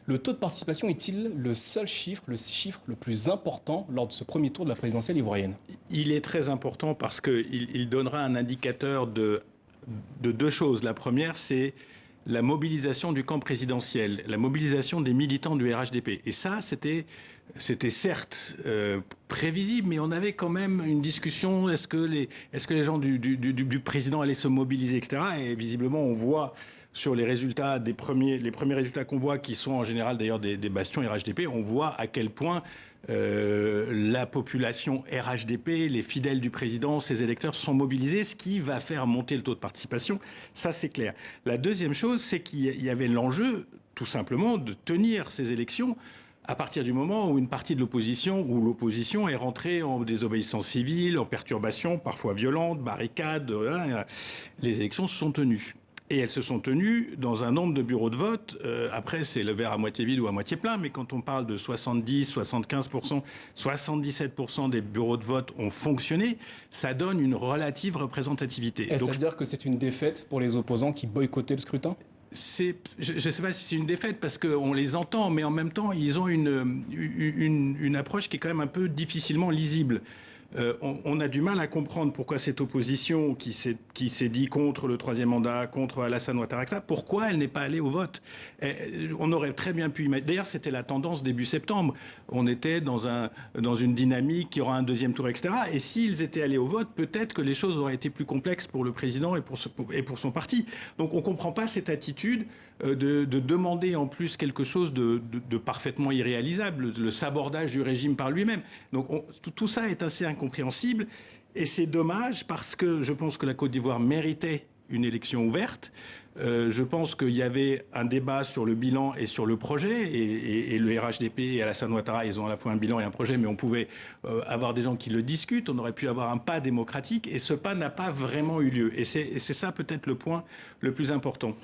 Le taux de participation est-il le seul chiffre, le chiffre le plus important lors de ce premier tour de la présidentielle ivoirienne? Il est très important parce qu'il donnera un indicateur de deux choses. La première, c'est la mobilisation du camp présidentiel, la mobilisation des militants du RHDP. Et ça, c'était certes prévisible, mais on avait quand même une discussion, est-ce que les gens du président allaient se mobiliser, etc. Et visiblement, on voit sur les résultats les premiers résultats qu'on voit, qui sont en général d'ailleurs des bastions RHDP, on voit à quel point la population RHDP, les fidèles du président, ses électeurs sont mobilisés, ce qui va faire monter le taux de participation. Ça, c'est clair. La deuxième chose, c'est qu'il y avait l'enjeu, tout simplement, de tenir ces élections à partir du moment où une partie de l'opposition est rentrée en désobéissance civile, en perturbation, parfois violente, barricades. Les élections se sont tenues. Et elles se sont tenues dans un nombre de bureaux de vote. Après, c'est le verre à moitié vide ou à moitié plein. Mais quand on parle de 70, 75%, 77% des bureaux de vote ont fonctionné, ça donne une relative représentativité. Est-ce à dire que c'est une défaite pour les opposants qui boycottaient le scrutin? Je ne sais pas si c'est une défaite parce qu'on les entend, mais en même temps, ils ont une approche qui est quand même un peu difficilement lisible. On a du mal à comprendre pourquoi cette opposition qui s'est dit contre le troisième mandat, contre Alassane Ouattara, pourquoi elle n'est pas allée au vote. On aurait très bien pu imaginer. D'ailleurs, c'était la tendance début septembre. On était dans une dynamique qui aura un deuxième tour, etc. Et s'ils étaient allés au vote, peut-être que les choses auraient été plus complexes pour le président et pour son parti. Donc on ne comprend pas cette attitude de demander en plus quelque chose de parfaitement irréalisable, le sabordage du régime par lui-même. Donc tout ça est assez incompréhensible et c'est dommage parce que je pense que la Côte d'Ivoire méritait une élection ouverte. Je pense qu'il y avait un débat sur le bilan et sur le projet et le RHDP et Alassane Ouattara, ils ont à la fois un bilan et un projet, mais on pouvait avoir des gens qui le discutent, on aurait pu avoir un pas démocratique et ce pas n'a pas vraiment eu lieu. Et c'est ça peut-être le point le plus important.